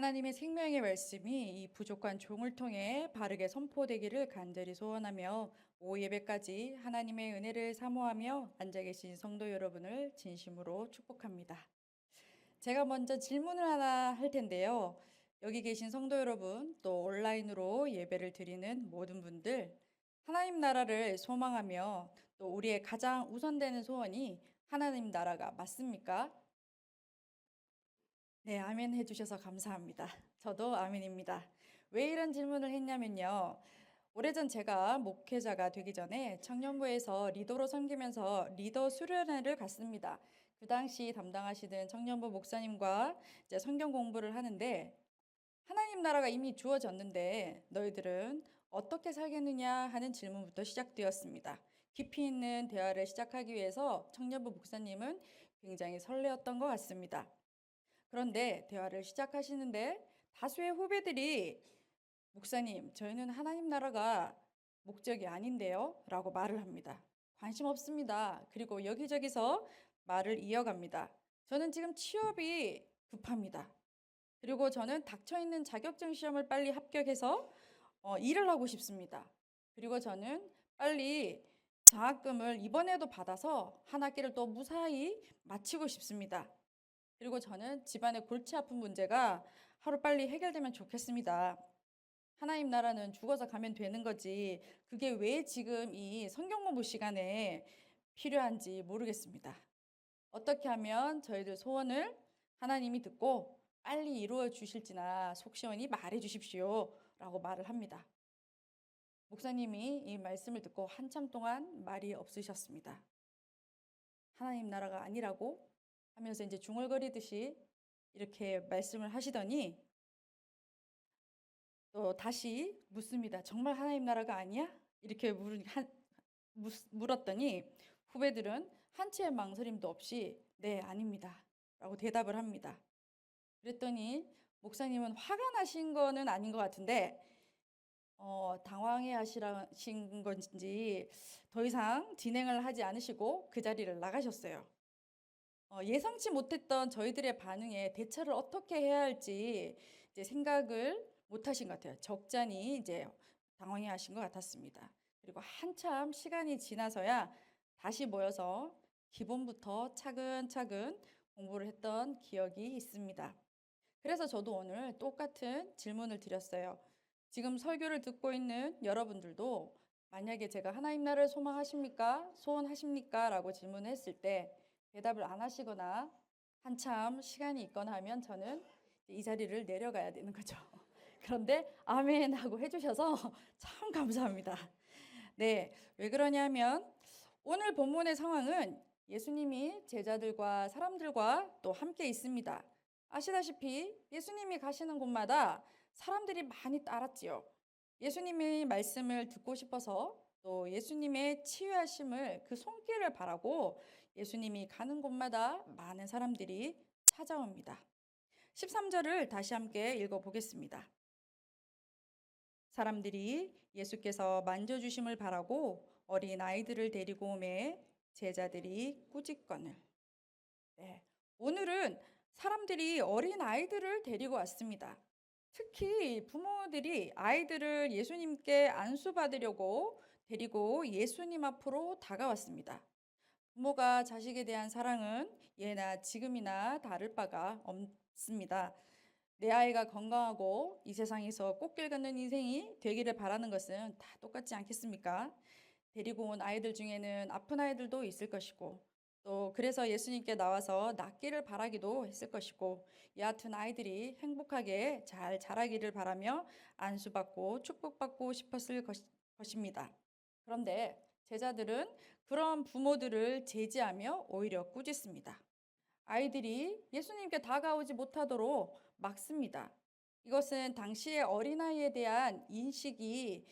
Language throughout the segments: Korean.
하나님의 생명의 말씀이 이 부족한 종을 통해 바르게 선포되기를 간절히 소원하며 오후 예배까지 하나님의 은혜를 사모하며 앉아 계신 성도 여러분을 진심으로 축복합니다. 제가 먼저 질문을 하나 할 텐데요. 여기 계신 성도 여러분, 또 온라인으로 예배를 드리는 모든 분들, 하나님 나라를 소망하며 또 우리의 가장 우선되는 소원이 하나님 나라가 맞습니까? 네, 아멘 해주셔서 감사합니다. 저도 아멘입니다. 왜 이런 질문을 했냐면요. 오래전 제가 목회자가 되기 전에 청년부에서 리더로 섬기면서 리더 수련회를 갔습니다. 그 당시 담당하시던 청년부 목사님과 이제 성경 공부를 하는데 하나님 나라가 이미 주어졌는데 너희들은 어떻게 살겠느냐 하는 질문부터 시작되었습니다. 깊이 있는 대화를 시작하기 위해서 청년부 목사님은 굉장히 설레었던 것 같습니다. 그런데 대화를 시작하시는데 다수의 후배들이 목사님, 저희는 하나님 나라가 목적이 아닌데요? 라고 말을 합니다. 관심 없습니다. 그리고 여기저기서 말을 이어갑니다. 저는 지금 취업이 급합니다. 그리고 저는 닥쳐있는 자격증 시험을 빨리 합격해서 일을 하고 싶습니다. 그리고 저는 빨리 장학금을 이번에도 받아서 한 학기를 또 무사히 마치고 싶습니다. 그리고 저는 집안의 골치 아픈 문제가 하루빨리 해결되면 좋겠습니다. 하나님 나라는 죽어서 가면 되는 거지. 그게 왜 지금 이 성경 공부 시간에 필요한지 모르겠습니다. 어떻게 하면 저희들 소원을 하나님이 듣고 빨리 이루어 주실지나 속 시원히 말해 주십시오. 라고 말을 합니다. 목사님이 이 말씀을 듣고 한참 동안 말이 없으셨습니다. 하나님 나라가 아니라고 하면서 이제 중얼거리듯이 이렇게 말씀을 하시더니 또 다시 묻습니다. 정말 하나님 나라가 아니야? 이렇게 물었더니 후배들은 한치의 망설임도 없이 네, 아닙니다. 라고 대답을 합니다. 그랬더니 목사님은 화가 나신 거는 아닌 것 같은데 당황해 하신 건지 더 이상 진행을 하지 않으시고 그 자리를 나가셨어요. 예상치 못했던 저희들의 반응에 대처를 어떻게 해야 할지 이제 생각을 못 하신 것 같아요. 적잖이 이제 당황해 하신 것 같았습니다. 그리고 한참 시간이 지나서야 다시 모여서 기본부터 차근차근 공부를 했던 기억이 있습니다. 그래서 저도 오늘 똑같은 질문을 드렸어요. 지금 설교를 듣고 있는 여러분들도 만약에 제가 하나님 나라를 소망하십니까? 소원하십니까? 라고 질문했을 때 대답을 안 하시거나 한참 시간이 있거나 하면 저는 이 자리를 내려가야 되는 거죠. 그런데 아멘 하고 해주셔서 참 감사합니다. 네, 왜 그러냐면 오늘 본문의 상황은 예수님이 제자들과 사람들과 또 함께 있습니다. 아시다시피 예수님이 가시는 곳마다 사람들이 많이 따랐지요. 예수님의 말씀을 듣고 싶어서 또 예수님의 치유하심을 그 손길을 바라고 예수님이 가는 곳마다 많은 사람들이 찾아옵니다. 13절을 다시 함께 읽어보겠습니다. 사람들이 예수께서 만져주심을 바라고 어린 아이들을 데리고 오매 제자들이 꾸짖거늘. 네, 오늘은 사람들이 어린 아이들을 데리고 왔습니다. 특히 부모들이 아이들을 예수님께 안수받으려고 데리고 예수님 앞으로 다가왔습니다. 부모가 자식에 대한 사랑은 예나 지금이나 다를 바가 없습니다. 내 아이가 건강하고 이 세상에서 꽃길 걷는 인생이 되기를 바라는 것은 다 똑같지 않겠습니까? 데리고 온 아이들 중에는 아픈 아이들도 있을 것이고 또 그래서 예수님께 나와서 낫기를 바라기도 했을 것이고 여하튼 아이들이 행복하게 잘 자라기를 바라며 안수받고 축복받고 싶었을 것입니다. 그런데 제자들은 그런 부모들을 제지하며 오히려 꾸짖습니다. 아이들이 예수님께 다가오지 못하도록 막습니다. 이것은 당시의 어린아이에 대한 인식이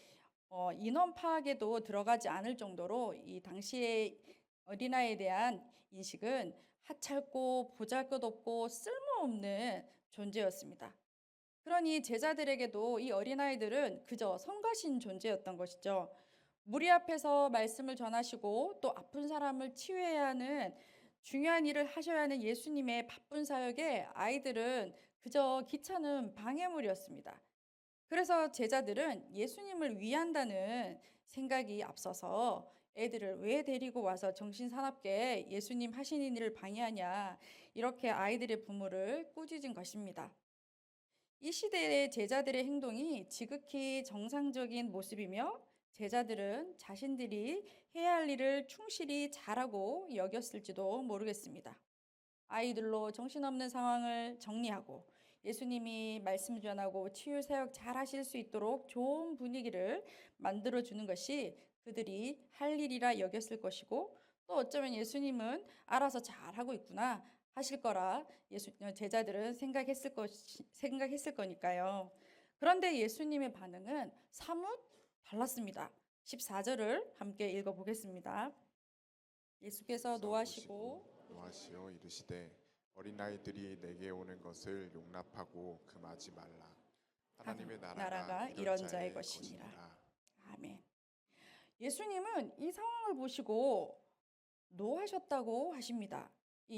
인원 파악에도 들어가지 않을 정도로 이 당시의 어린아이에 대한 인식은 하찮고 보잘것없고 쓸모없는 존재였습니다. 그러니 제자들에게도 이 어린아이들은 그저 성가신 존재였던 것이죠. 무리 앞에서 말씀을 전하시고 또 아픈 사람을 치유해야 하는 중요한 일을 하셔야 하는 예수님의 바쁜 사역에 아이들은 그저 귀찮은 방해물이었습니다. 그래서 제자들은 예수님을 위한다는 생각이 앞서서 애들을 왜 데리고 와서 정신사납게 예수님 하시는 일을 방해하냐, 이렇게 아이들의 부모를 꾸짖은 것입니다. 이 시대의 제자들의 행동이 지극히 정상적인 모습이며 제자들은 자신들이 해야 할 일을 충실히 잘하고 여겼을지도 모르겠습니다. 아이들로 정신없는 상황을 정리하고 예수님이 말씀 전하고 치유 사역 잘 하실 수 있도록 좋은 분위기를 만들어 주는 것이 그들이 할 일이라 여겼을 것이고, 또 어쩌면 예수님은 알아서 잘 하고 있구나 하실 거라 제자들은 생각했을 거니까요. 그런데 예수님의 반응은 사뭇 달랐습니다. 14절을 함께 읽어 보겠습니다. 예수께서 노하시고 노하시어 이르시되 어린아이들이 내게 오는 것을 용납하고 금하지 말라. 하나님의 나라가 이런 자의 것이니라. 아멘. 예수님은 이 상황을 보시고 노하셨다고 하십니다.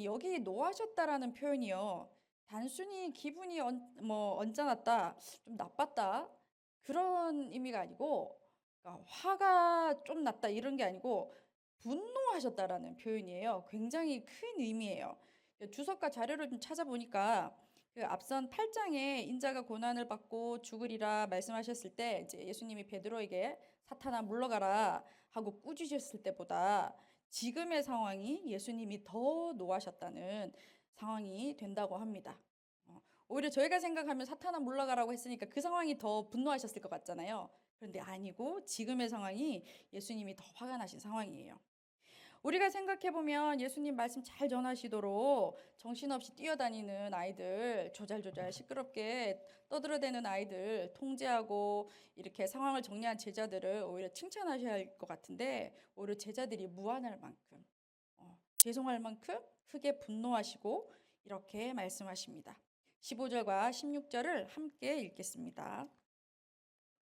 여기 노하셨다라는 표현이요, 단순히 기분이 언짢았다, 좀 나빴다, 그런 의미가 아니고, 그러니까 화가 좀 났다 이런 게 아니고 분노하셨다라는 표현이에요. 굉장히 큰 의미예요. 주석과 자료를 좀 찾아보니까 그 앞선 8장에 인자가 고난을 받고 죽으리라 말씀하셨을 때 이제 예수님이 베드로에게 사탄아 물러가라 하고 꾸짖으셨을 때보다 지금의 상황이 예수님이 더 노하셨다는 상황이 된다고 합니다. 오히려 저희가 생각하면 사탄아 물러가라고 했으니까 그 상황이 더 분노하셨을 것 같잖아요. 그런데 아니고 지금의 상황이 예수님이 더 화가 나신 상황이에요. 우리가 생각해보면 예수님 말씀 잘 전하시도록 정신없이 뛰어다니는 아이들, 조잘조잘 시끄럽게 떠들어대는 아이들 통제하고 이렇게 상황을 정리한 제자들을 오히려 칭찬하셔야 할 것 같은데, 오히려 제자들이 무안할 만큼, 죄송할 만큼 크게 분노하시고 이렇게 말씀하십니다. 15절과 16절을 함께 읽겠습니다.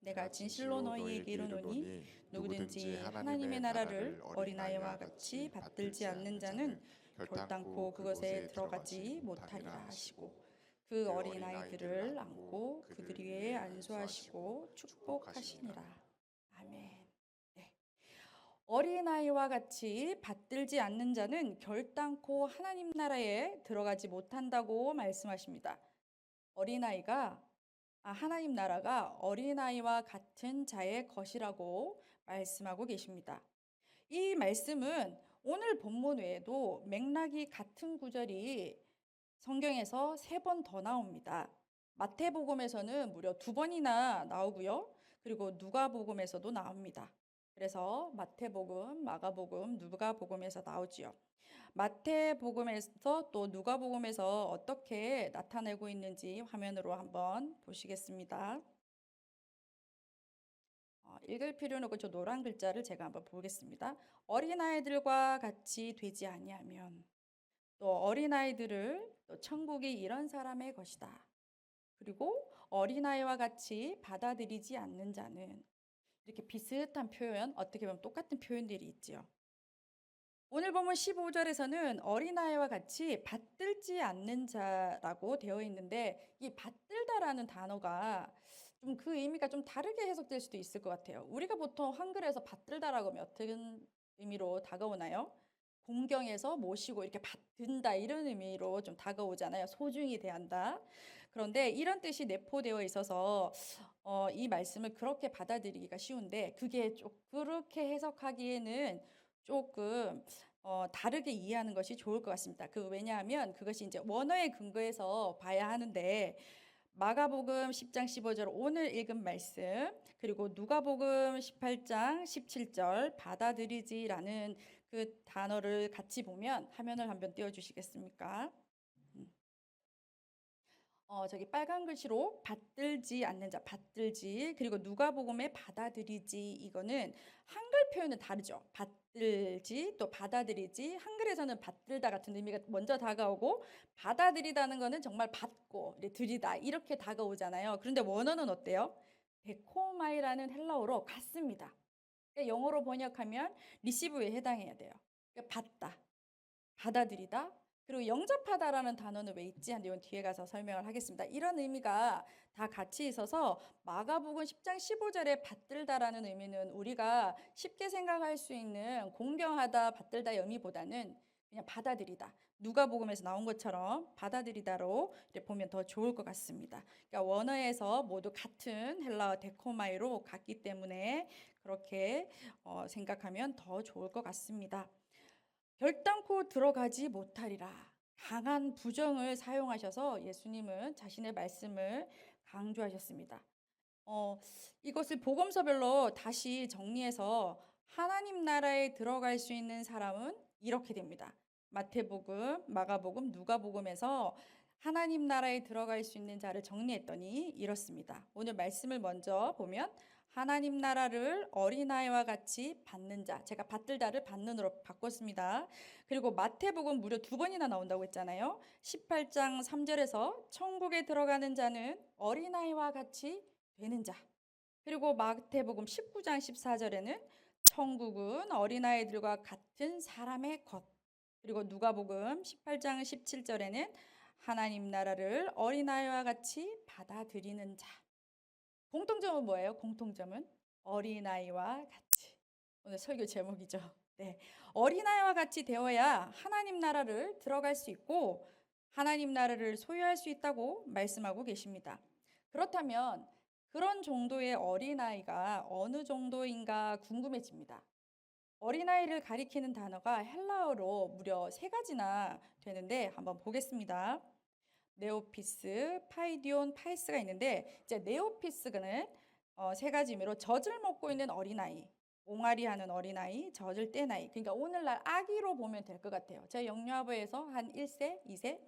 내가 진실로 너희에게 이르노니 누구든지 하나님의 나라를 어린아이와 같이 받들지 않는 자는 결단코 그것에 들어가지 못하리라 하시고, 그 어린아이들을 안고 그들 위에 안수하시고 축복하시니라. 아멘. 네. 어린아이와 같이 받들지 않는 자는 결단코 하나님 나라에 들어가지 못한다고 말씀하십니다. 하나님 나라가 어린아이와 같은 자의 것이라고 말씀하고 계십니다. 이 말씀은 오늘 본문 외에도 맥락이 같은 구절이 성경에서 3번 더 나옵니다. 마태복음에서는 무려 2번이나 나오고요. 그리고 누가복음에서도 나옵니다. 그래서 마태복음, 마가복음, 누가복음에서 나오지요. 마태복음에서 또 누가복음에서 어떻게 나타내고 있는지 화면으로 한번 보시겠습니다. 읽을 필요는 없고 저 노란 글자를 제가 한번 보겠습니다. 어린아이들과 같이 되지 아니하면, 또 어린아이들을 또 천국이 이런 사람의 것이다. 그리고 어린아이와 같이 받아들이지 않는 자는, 이렇게 비슷한 표현, 어떻게 보면 똑같은 표현들이 있지요. 오늘 보면 15절에서는 어린아이와 같이 받들지 않는 자라고 되어 있는데, 이 받들다라는 단어가 좀 그 의미가 좀 다르게 해석될 수도 있을 것 같아요. 우리가 보통 한글에서 받들다라고 하면 어떤 의미로 다가오나요? 공경에서 모시고 이렇게 받든다 이런 의미로 좀 다가오잖아요. 소중히 대한다. 그런데 이런 뜻이 내포되어 있어서 이 말씀을 그렇게 받아들이기가 쉬운데, 그게 그렇게 해석하기에는 조금 다르게 이해하는 것이 좋을 것 같습니다. 왜냐하면 그것이 이제 원어의 근거에서 봐야 하는데, 마가복음 10장 15절 오늘 읽은 말씀, 그리고 누가복음 18장 17절 받아들이지라는 그 단어를 같이 보면, 화면을 한번 띄워주시겠습니까? 저기 빨간 글씨로 받들지 않는 자, 받들지, 그리고 누가복음에 받아들이지, 이거는 한글 표현은 다르죠. 받들지 또 받아들이지, 한글에서는 받들다 같은 의미가 먼저 다가오고, 받아들이다는 거는 정말 받고 들이다 이렇게 다가오잖아요. 그런데 원어는 어때요? 베코마이라는 헬라어로 같습니다. 그러니까 영어로 번역하면 리시브에 해당해야 돼요. 그러니까 받다, 받아들이다, 그리고 영접하다라는 단어는 왜 있지? 한데 이건 뒤에 가서 설명을 하겠습니다. 이런 의미가 다 같이 있어서 마가복음 10장 15절에 받들다라는 의미는 우리가 쉽게 생각할 수 있는 공경하다, 받들다 의미보다는 그냥 받아들이다. 누가복음에서 나온 것처럼 받아들이다로 이렇게 보면 더 좋을 것 같습니다. 그러니까 원어에서 모두 같은 헬라어 데코마이로 같기 때문에 그렇게 생각하면 더 좋을 것 같습니다. 결단코 들어가지 못하리라. 강한 부정을 사용하셔서 예수님은 자신의 말씀을 강조하셨습니다. 이것을 복음서별로 다시 정리해서 하나님 나라에 들어갈 수 있는 사람은 이렇게 됩니다. 마태복음, 마가복음, 누가복음에서 하나님 나라에 들어갈 수 있는 자를 정리했더니 이렇습니다. 오늘 말씀을 먼저 보면 하나님 나라를 어린아이와 같이 받는 자, 제가 받들다를 받는으로 바꿨습니다. 그리고 마태복음 무려 2번이나 나온다고 했잖아요. 18장 3절에서 천국에 들어가는 자는 어린아이와 같이 되는 자. 그리고 마태복음 19장 14절에는 천국은 어린아이들과 같은 사람의 것. 그리고 누가복음 18장 17절에는 하나님 나라를 어린아이와 같이 받아들이는 자. 공통점은 뭐예요? 공통점은 어린아이와 같이. 오늘 설교 제목이죠. 네. 어린아이와 같이 되어야 하나님 나라를 들어갈 수 있고 하나님 나라를 소유할 수 있다고 말씀하고 계십니다. 그렇다면 그런 정도의 어린아이가 어느 정도인가 궁금해집니다. 어린아이를 가리키는 단어가 헬라어로 무려 3가지나 되는데 한번 보겠습니다. 네오피스, 파이디온, 파이스가 있는데 이제 네오피스는 3가지 의미로 젖을 먹고 있는 어린아이, 옹알이 하는 어린아이, 젖을 뗀 아이. 그러니까 오늘날 아기로 보면 될 것 같아요. 제 영유아부에서 한 1세, 2세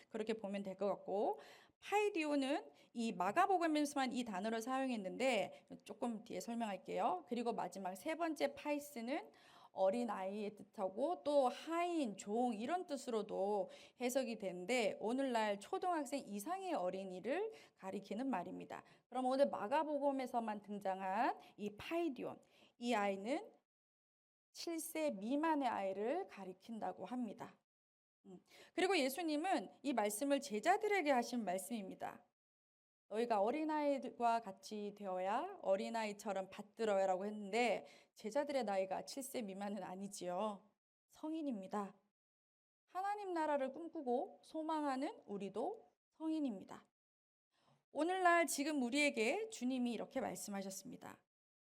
그렇게 보면 될 것 같고 파이디오는 이 마가복음에서만 이 단어를 사용했는데 조금 뒤에 설명할게요. 그리고 마지막 3번째 파이스는 어린아이의 뜻하고 또 하인, 종 이런 뜻으로도 해석이 되는데 오늘날 초등학생 이상의 어린이를 가리키는 말입니다. 그럼 오늘 마가복음에서만 등장한 이 파이디온, 이 아이는 7세 미만의 아이를 가리킨다고 합니다. 그리고 예수님은 이 말씀을 제자들에게 하신 말씀입니다. 너희가 어린아이들과 같이 되어야 어린아이처럼 받들어야 라고 했는데 제자들의 나이가 7세 미만은 아니지요. 성인입니다. 하나님 나라를 꿈꾸고 소망하는 우리도 성인입니다. 오늘날 지금 우리에게 주님이 이렇게 말씀하셨습니다.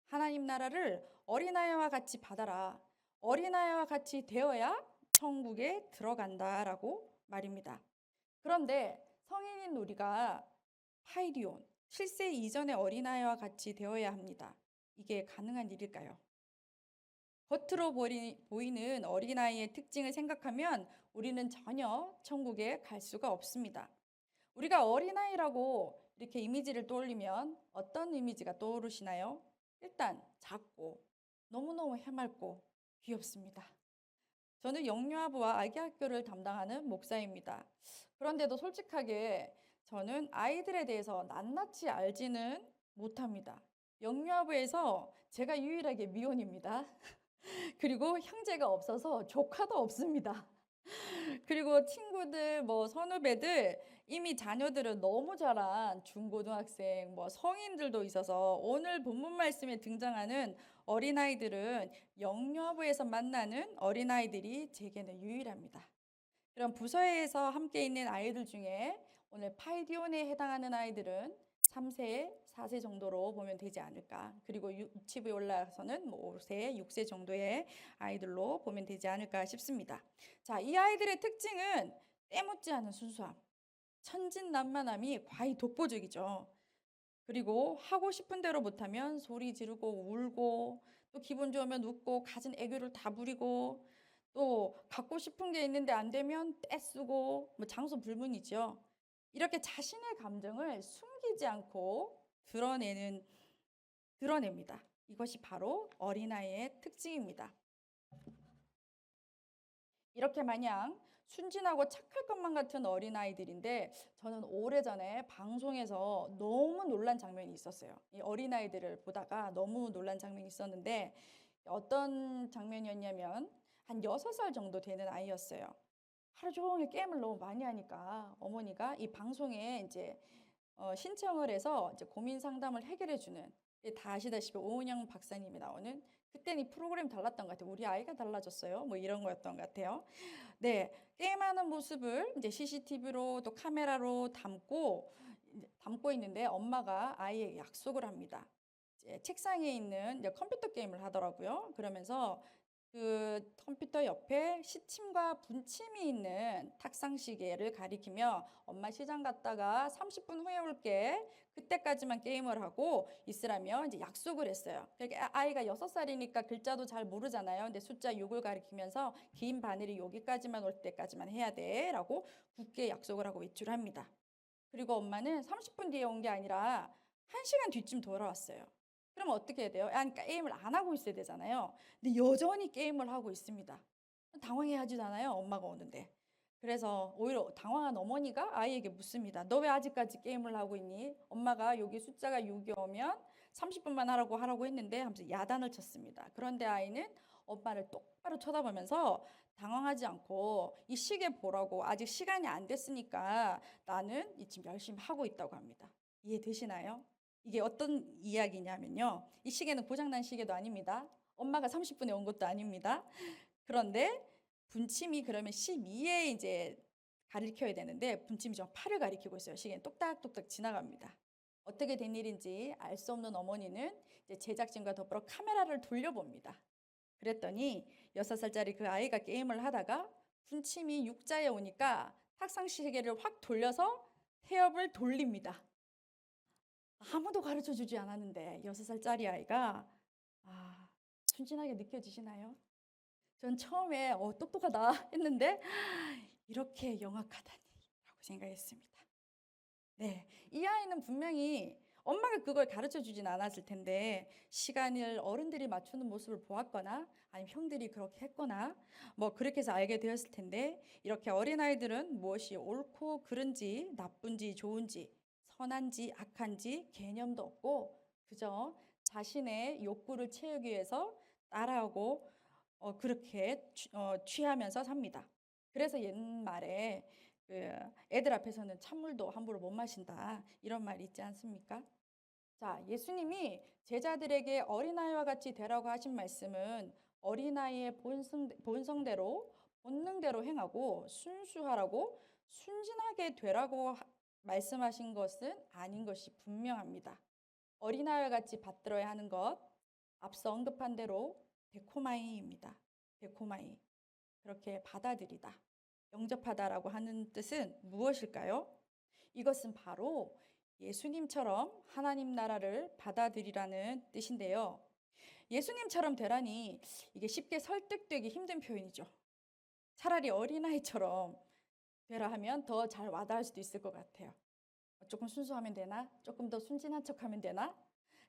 하나님 나라를 어린아이와 같이 받아라. 어린아이와 같이 되어야 천국에 들어간다라고 말입니다. 그런데 성인인 우리가 파이디온, 7세 이전의 어린아이와 같이 되어야 합니다. 이게 가능한 일일까요? 겉으로 보이는 어린아이의 특징을 생각하면 우리는 전혀 천국에 갈 수가 없습니다. 우리가 어린아이라고 이렇게 이미지를 떠올리면 어떤 이미지가 떠오르시나요? 일단 작고 너무너무 해맑고 귀엽습니다. 저는 영유아부와 아기학교를 담당하는 목사입니다. 그런데도 솔직하게 저는 아이들에 대해서 낱낱이 알지는 못합니다. 영유아부에서 제가 유일하게 미혼입니다. 그리고 형제가 없어서 조카도 없습니다. 그리고 친구들, 선후배들 이미 자녀들은 너무 자란 중고등학생, 성인들도 있어서 오늘 본문 말씀에 등장하는 어린아이들은 영유아부에서 만나는 어린아이들이 제게는 유일합니다. 그럼 부서에서 함께 있는 아이들 중에 오늘 파이디온에 해당하는 아이들은 3세, 4세 정도로 보면 되지 않을까. 그리고 유치부에 올라가서는 5세, 6세 정도의 아이들로 보면 되지 않을까 싶습니다. 자, 이 아이들의 특징은 때묻지 않은 순수함, 천진난만함이 과히 독보적이죠. 그리고 하고 싶은 대로 못하면 소리 지르고 울고 또 기분 좋으면 웃고 갖은 애교를 다 부리고 또 갖고 싶은 게 있는데 안 되면 떼쓰고 장소 불문이죠. 이렇게 자신의 감정을 숨기지 않고 드러냅니다. 이것이 바로 어린아이의 특징입니다. 이렇게 마냥 순진하고 착할 것만 같은 어린아이들인데 저는 오래전에 방송에서 너무 놀란 장면이 있었어요. 이 어린아이들을 보다가 너무 놀란 장면이 있었는데 어떤 장면이었냐면 한 6살 정도 되는 아이였어요. 하루 종일 게임을 너무 많이 하니까 어머니가 이 방송에 이제 신청을 해서 이제 고민 상담을 해결해 주는, 다 아시다시피 오은영 박사님이 나오는, 그때는 이 프로그램 달랐던 것 같아요. 우리 아이가 달라졌어요. 뭐 이런 거였던 것 같아요. 네, 게임하는 모습을 이제 CCTV로 또 카메라로 담고 있는데 엄마가 아이에게 약속을 합니다. 이제 책상에 있는 이제 컴퓨터 게임을 하더라고요. 그러면서 그 컴퓨터 옆에 시침과 분침이 있는 탁상 시계를 가리키며 엄마 시장 갔다가 30분 후에 올게. 그때까지만 게임을 하고 있으라며 이제 약속을 했어요. 그러니까 아이가 6살이니까 글자도 잘 모르잖아요. 근데 숫자 6을 가리키면서 긴 바늘이 여기까지만 올 때까지만 해야 돼라고 굳게 약속을 하고 외출을 합니다. 그리고 엄마는 30분 뒤에 온 게 아니라 1시간 뒤쯤 돌아왔어요. 그러면 어떻게 해야 돼요? 그러니까 게임을 안 하고 있어야 되잖아요. 근데 여전히 게임을 하고 있습니다. 당황해하지잖아요. 엄마가 오는데. 그래서 오히려 당황한 어머니가 아이에게 묻습니다. 너 왜 아직까지 게임을 하고 있니? 엄마가 여기 숫자가 6이 오면 30분만 하라고 했는데 하면서 야단을 쳤습니다. 그런데 아이는 엄마를 똑바로 쳐다보면서 당황하지 않고 이 시계 보라고, 아직 시간이 안 됐으니까 나는 지금 열심히 하고 있다고 합니다. 이해되시나요? 이게 어떤 이야기냐면요. 이 시계는 고장난 시계도 아닙니다. 엄마가 30분에 온 것도 아닙니다. 그런데 분침이 그러면 12에 이제 가리켜야 되는데 분침이 좀 8을 가리키고 있어요. 시계는 똑딱똑딱 지나갑니다. 어떻게 된 일인지 알 수 없는 어머니는 이제 제작진과 더불어 카메라를 돌려봅니다. 그랬더니 6살짜리 그 아이가 게임을 하다가 분침이 6자에 오니까 탁상 시계를 확 돌려서 태엽을 돌립니다. 아무도 가르쳐 주지 않았는데 6살짜리 아이가 순진하게 느껴지시나요? 전 처음에 똑똑하다 했는데 이렇게 영악하다니 라고 생각했습니다. 네, 이 아이는 분명히 엄마가 그걸 가르쳐 주진 않았을 텐데 시간을 어른들이 맞추는 모습을 보았거나 아니면 형들이 그렇게 했거나 뭐 그렇게 해서 알게 되었을 텐데, 이렇게 어린아이들은 무엇이 옳고 그른지 나쁜지 좋은지 선한지 악한지 개념도 없고 그저 자신의 욕구를 채우기 위해서 따라하고 그렇게 취하면서 삽니다. 그래서 옛말에 그 애들 앞에서는 찬물도 함부로 못 마신다 이런 말이 있지 않습니까? 자, 예수님이 제자들에게 어린아이와 같이 되라고 하신 말씀은 어린아이의 본성대로 본능대로 행하고 순수하라고 순진하게 되라고 말씀하신 것은 아닌 것이 분명합니다. 어린아이와 같이 받들어야 하는 것, 앞서 언급한 대로 데코마이입니다. 데코마이. 그렇게 받아들이다, 영접하다라고 하는 뜻은 무엇일까요? 이것은 바로 예수님처럼 하나님 나라를 받아들이라는 뜻인데요. 예수님처럼 되라니 이게 쉽게 설득되기 힘든 표현이죠. 차라리 어린아이처럼 되라 하면 더 잘 와닿을 수도 있을 것 같아요. 조금 순수하면 되나? 조금 더 순진한 척하면 되나?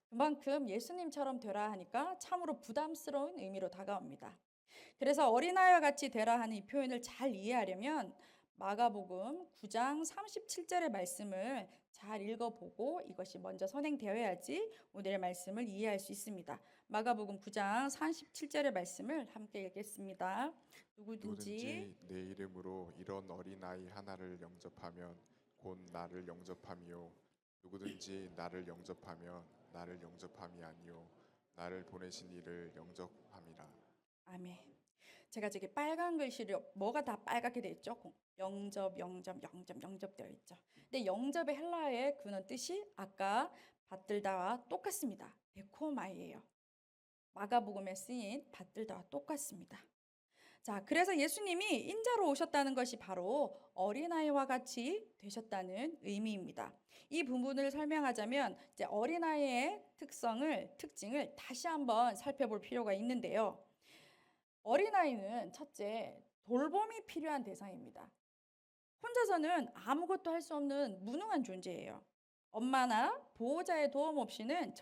그만큼 예수님처럼 되라 하니까 참으로 부담스러운 의미로 다가옵니다. 그래서 어린아이와 같이 되라 하는 이 표현을 잘 이해하려면 마가복음 9장 37절의 말씀을 잘 읽어보고 이것이 먼저 선행되어야지 오늘의 말씀을 이해할 수 있습니다. 마가복음 9장 37절의 말씀을 함께 읽겠습니다. 누구든지 내 이름으로 이런 어린아이 하나를 영접하면 곧 나를 영접함이요 누구든지 나를 영접하면 나를 영접함이 아니요 나를 보내신 이를 영접함이라. 아멘. 제가 저기 빨간 글씨를 뭐가 다 빨갛게 돼 있죠? 영접, 영접, 영접, 영접되어 있죠. 근데 영접의 헬라어의 그는 뜻이 아까 받들다와 똑같습니다. 데코마이예요. 마가복음에 쓰인 받들다와 똑같습니다. 자, 그래서 예수님이 인자로 오셨다는 것이 바로 어린아이와 같이 되셨다는 의미입니다. 이 부분을 설명하자면 이제 어린아이의 특징을 다시 한번 살펴볼 필요가 있는데요. 어린아이는 첫째, 돌봄이 필요한 대상입니다. 혼자서는 아무것도 할 수 없는 무능한 존재예요. 엄마나 보호자의 도움 없이는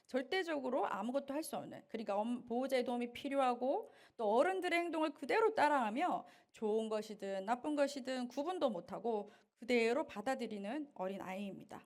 절대적으로 아무것도 할 수 없는, 그러니까 보호자의 도움이 필요하고 또 어른들의 행동을 그대로 따라하며 좋은 것이든 나쁜 것이든 구분도 못하고 그대로 받아들이는 어린아이입니다.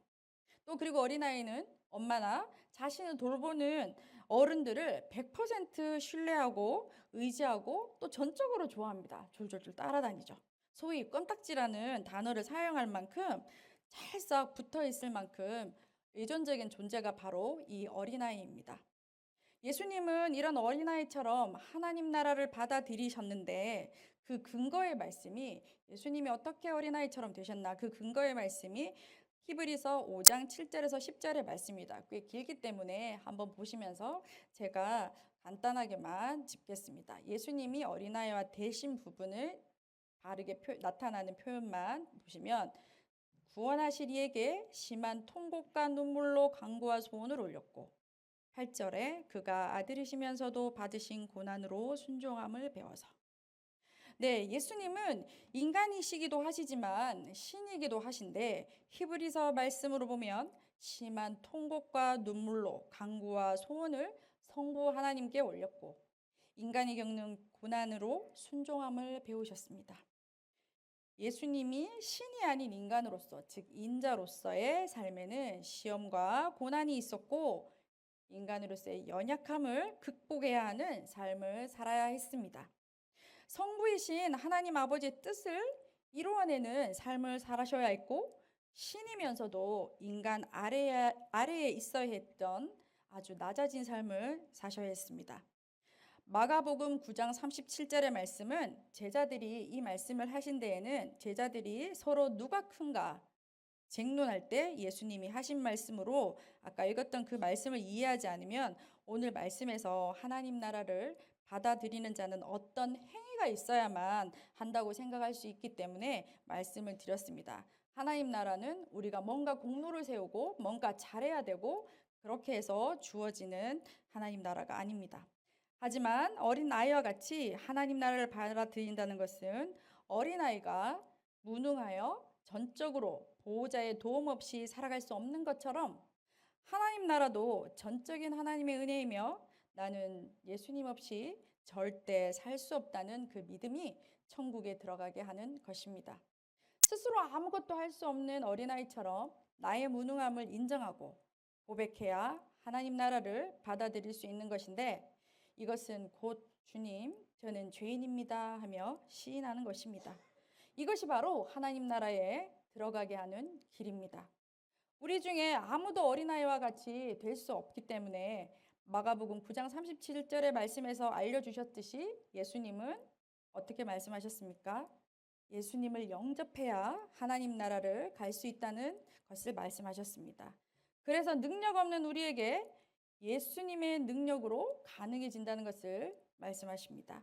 또 그리고 어린아이는 엄마나 자신을 돌보는 어른들을 100% 신뢰하고 의지하고 또 전적으로 좋아합니다. 졸졸졸 따라다니죠. 소위 껌딱지라는 단어를 사용할 만큼 찰싹 붙어 있을 만큼 의존적인 존재가 바로 이 어린아이입니다. 예수님은 이런 어린아이처럼 하나님 나라를 받아들이셨는데 그 근거의 말씀이 예수님이 어떻게 어린아이처럼 되셨나 그 근거의 말씀이 히브리서 5장 7절에서 10절의 말씀입니다. 꽤 길기 때문에 한번 보시면서 제가 간단하게만 짚겠습니다. 예수님이 어린아이와 되신 부분을 바르게 나타나는 표현만 보시면 구원하실 이에게 심한 통곡과 눈물로 간구와 소원을 올렸고 8절에 그가 아들이시면서도 받으신 고난으로 순종함을 배워서 네, 예수님은 인간이시기도 하시지만 신이기도 하신데 히브리서 말씀으로 보면 심한 통곡과 눈물로 간구와 소원을 성부 하나님께 올렸고 인간이 겪는 고난으로 순종함을 배우셨습니다. 예수님이 신이 아닌 인간으로서 즉 인자로서의 삶에는 시험과 고난이 있었고 인간으로서의 연약함을 극복해야 하는 삶을 살아야 했습니다. 성부이신 하나님 아버지의 뜻을 이루어내는 삶을 살아셔야 했고 신이면서도 인간 아래에 있어야 했던 아주 낮아진 삶을 사셔야 했습니다. 마가복음 9장 37절의 말씀은 제자들이 이 말씀을 하신 데에는 제자들이 서로 누가 큰가 쟁론할 때 예수님이 하신 말씀으로 아까 읽었던 그 말씀을 이해하지 않으면 오늘 말씀에서 하나님 나라를 받아들이는 자는 어떤 행위가 있어야만 한다고 생각할 수 있기 때문에 말씀을 드렸습니다. 하나님 나라는 우리가 뭔가 공로를 세우고 뭔가 잘해야 되고 그렇게 해서 주어지는 하나님 나라가 아닙니다. 하지만 어린아이와 같이 하나님 나라를 받아들인다는 것은 어린아이가 무능하여 전적으로 보호자의 도움 없이 살아갈 수 없는 것처럼 하나님 나라도 전적인 하나님의 은혜이며 나는 예수님 없이 절대 살 수 없다는 그 믿음이 천국에 들어가게 하는 것입니다. 스스로 아무것도 할 수 없는 어린아이처럼 나의 무능함을 인정하고 고백해야 하나님 나라를 받아들일 수 있는 것인데 이것은 곧 주님, 저는 죄인입니다 하며 시인하는 것입니다. 이것이 바로 하나님 나라에 들어가게 하는 길입니다. 우리 중에 아무도 어린아이와 같이 될 수 없기 때문에 마가복음 9장 37절의 말씀에서 알려주셨듯이 예수님은 어떻게 말씀하셨습니까? 예수님을 영접해야 하나님 나라를 갈 수 있다는 것을 말씀하셨습니다. 그래서 능력 없는 우리에게 예수님의 능력으로 가능해진다는 것을 말씀하십니다.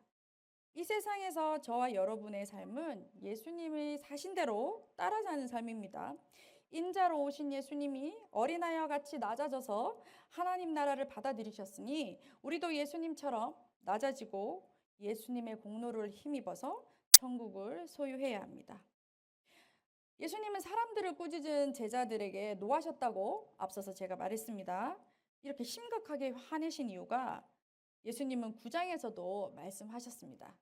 이 세상에서 저와 여러분의 삶은 예수님이 사신 대로 따라사는 삶입니다. 인자로 오신 예수님이 어린아이와 같이 낮아져서 하나님 나라를 받아들이셨으니 우리도 예수님처럼 낮아지고 예수님의 공로를 힘입어서 천국을 소유해야 합니다. 예수님은 사람들을 꾸짖은 제자들에게 노하셨다고 앞서서 제가 말했습니다. 이렇게 심각하게 화내신 이유가 예수님은 9장에서도 말씀하셨습니다.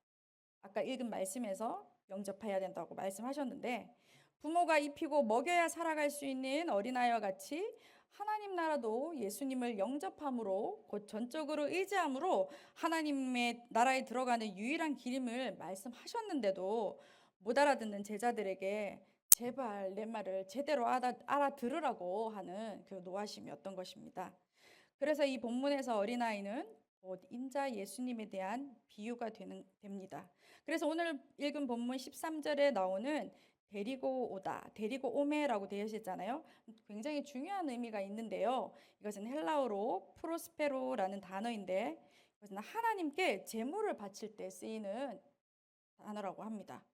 아까 읽은 말씀에서 영접해야 된다고 말씀하셨는데 부모가 입히고 먹여야 살아갈 수 있는 어린아이와 같이 하나님 나라도 예수님을 영접함으로 곧 전적으로 의지함으로 하나님의 나라에 들어가는 유일한 길임을 말씀하셨는데도 못 알아듣는 제자들에게 제발 내 말을 제대로 알아들으라고 하는 그 노하심이었던 것입니다. 그래서 이 본문에서 어린아이는 곧 인자 예수님에 대한 비유가 됩니다. 그래서 오늘 읽은 본문 13절에 나오는 데리고 오다, 데리고 오메라고 되어 있잖아요. 굉장히 중요한 의미가 있는데요. 이것은 헬라어로 프로스페로라는 단어인데 이것은 하나님께 제물을 바칠 때 쓰이는 단어라고 합니다.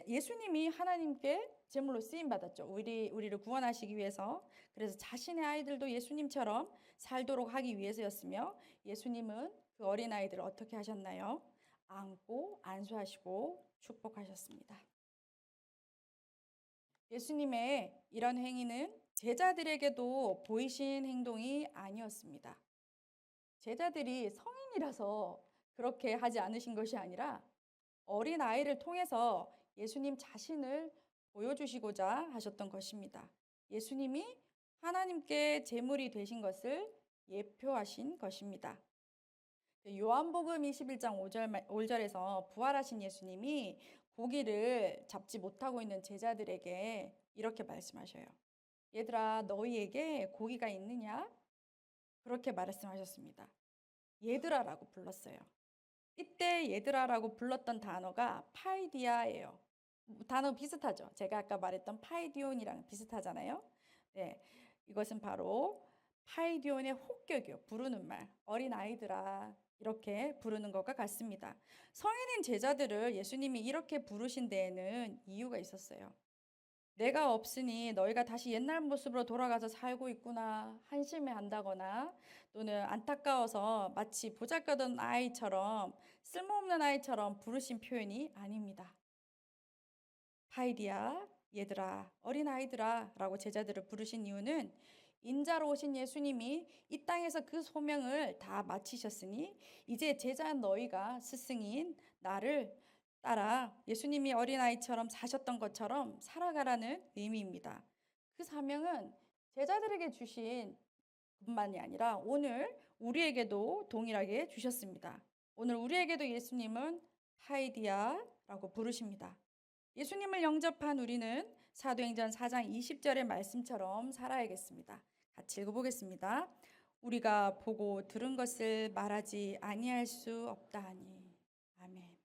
예수님이 하나님께 제물로 쓰임 받았죠. 우리를 구원하시기 위해서. 그래서 자신의 아이들도 예수님처럼 살도록 하기 위해서였으며 예수님은 그 어린 아이들을 어떻게 하셨나요? 안고 안수하시고 축복하셨습니다. 예수님의 이런 행위는 제자들에게도 보이신 행동이 아니었습니다. 제자들이 성인이라서 그렇게 하지 않으신 것이 아니라 어린 아이를 통해서 예수님 자신을 보여주시고자 하셨던 것입니다. 예수님이 하나님께 제물이 되신 것을 예표하신 것입니다. 요한복음 21장 5절에서 부활하신 예수님이 고기를 잡지 못하고 있는 제자들에게 이렇게 말씀하셔요. 얘들아, 너희에게 고기가 있느냐? 그렇게 말씀하셨습니다. 얘들아라고 불렀어요. 이때 얘들아라고 불렀던 단어가 파이디아예요. 단어 비슷하죠? 제가 아까 말했던 파이디온이랑 비슷하잖아요. 네, 이것은 바로 파이디온의 혹격이요. 부르는 말. 어린 아이들아 이렇게 부르는 것과 같습니다. 성인인 제자들을 예수님이 이렇게 부르신 데에는 이유가 있었어요. 내가 없으니 너희가 다시 옛날 모습으로 돌아가서 살고 있구나 한심해 한다거나 또는 안타까워서 마치 보잘것없는 아이처럼 쓸모없는 아이처럼 부르신 표현이 아닙니다. 파이디야, 얘들아, 어린 아이들아 라고 제자들을 부르신 이유는 인자로 오신 예수님이 이 땅에서 그 소명을 다 마치셨으니 이제 제자 너희가 스승인 나를 따라 예수님이 어린아이처럼 사셨던 것처럼 살아가라는 의미입니다. 그 사명은 제자들에게 주신 뿐만이 아니라 오늘 우리에게도 동일하게 주셨습니다. 오늘 우리에게도 예수님은 파이디아라고 부르십니다. 예수님을 영접한 우리는 사도행전 4장 20절의 말씀처럼 살아야겠습니다. 같이 읽어보겠습니다. 우리가 보고 들은 것을 말하지 아니할 수 없다하니. 아멘.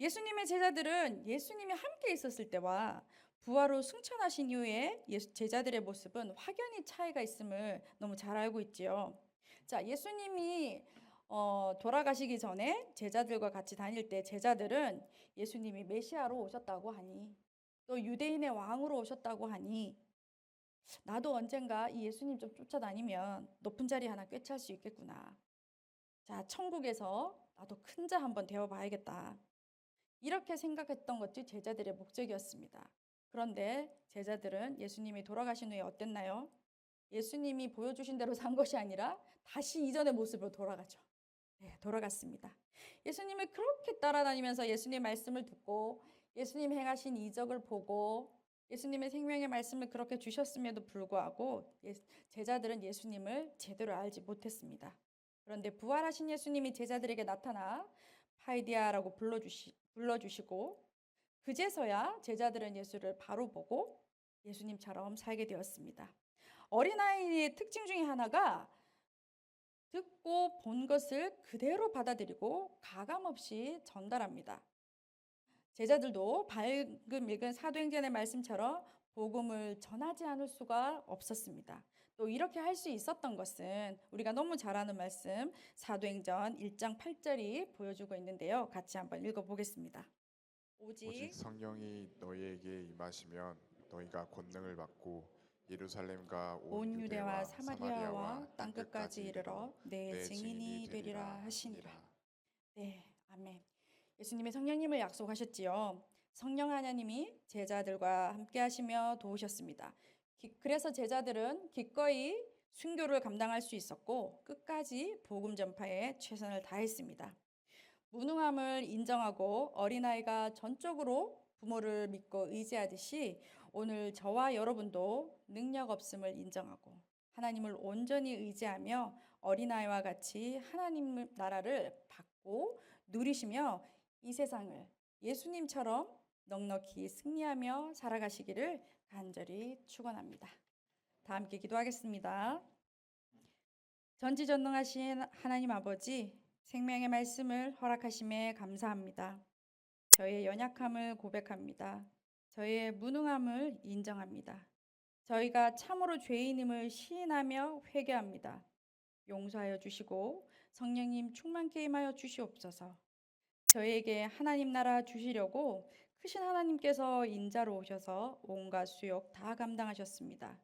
예수님의 제자들은 예수님이 함께 있었을 때와 부활 후 승천하신 이후에 제자들의 모습은 확연히 차이가 있음을 너무 잘 알고 있지요. 자, 예수님이 돌아가시기 전에 제자들과 같이 다닐 때 제자들은 예수님이 메시아로 오셨다고 하니 또 유대인의 왕으로 오셨다고 하니 나도 언젠가 이 예수님 좀 쫓아다니면 높은 자리 하나 꿰찰 수 있겠구나. 자, 천국에서 나도 큰 자 한번 되어봐야겠다. 이렇게 생각했던 것이 제자들의 목적이었습니다. 그런데 제자들은 예수님이 돌아가신 후에 어땠나요? 예수님이 보여주신 대로 산 것이 아니라 다시 이전의 모습으로 돌아가죠. 네, 돌아갔습니다. 예수님을 그렇게 따라다니면서 예수님의 말씀을 듣고 예수님 행하신 이적을 보고 예수님의 생명의 말씀을 그렇게 주셨음에도 불구하고 제자들은 예수님을 제대로 알지 못했습니다. 그런데 부활하신 예수님이 제자들에게 나타나 파이디아라고 불러주시고 그제서야 제자들은 예수를 바로 보고 예수님처럼 살게 되었습니다. 어린아이의 특징 중에 하나가 듣고 본 것을 그대로 받아들이고 가감없이 전달합니다. 제자들도 방금 읽은 사도행전의 말씀처럼 복음을 전하지 않을 수가 없었습니다. 또 이렇게 할 수 있었던 것은 우리가 너무 잘 아는 말씀 사도행전 1장 8절이 보여주고 있는데요. 같이 한번 읽어보겠습니다. 오직 성령이 너희에게 임하시면 너희가 권능을 받고 예루살렘과 온 유대와 사마리아와 땅끝까지 이르러 내 증인이 되리라 하시니라. 네, 아멘. 예수님의 성령님을 약속하셨지요. 성령 하나님이 제자들과 함께 하시며 도우셨습니다. 그래서 제자들은 기꺼이 순교를 감당할 수 있었고 끝까지 복음 전파에 최선을 다했습니다. 무능함을 인정하고 어린아이가 전적으로 부모를 믿고 의지하듯이 오늘 저와 여러분도 능력 없음을 인정하고 하나님을 온전히 의지하며 어린아이와 같이 하나님 나라를 받고 누리시며 이 세상을 예수님처럼 넉넉히 승리하며 살아가시기를 간절히 축원합니다. 다 함께 기도하겠습니다. 전지전능하신 하나님 아버지, 생명의 말씀을 허락하심에 감사합니다. 저의 연약함을 고백합니다. 저의 무능함을 인정합니다. 저희가 참으로 죄인임을 시인하며 회개합니다. 용서하여 주시고 성령님 충만케 임하여 주시옵소서. 저희에게 하나님 나라 주시려고 크신 하나님께서 인자로 오셔서 온갖 수욕 다 감당하셨습니다.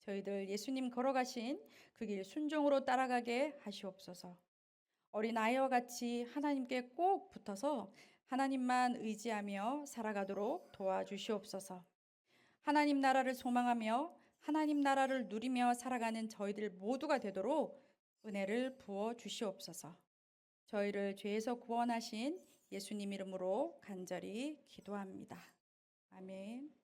저희들 예수님 걸어가신 그 길 순종으로 따라가게 하시옵소서. 어린 아이와 같이 하나님께 꼭 붙어서 하나님만 의지하며 살아가도록 도와주시옵소서. 하나님 나라를 소망하며 하나님 나라를 누리며 살아가는 저희들 모두가 되도록 은혜를 부어 주시옵소서. 저희를 죄에서 구원하신 예수님 이름으로 간절히 기도합니다. 아멘.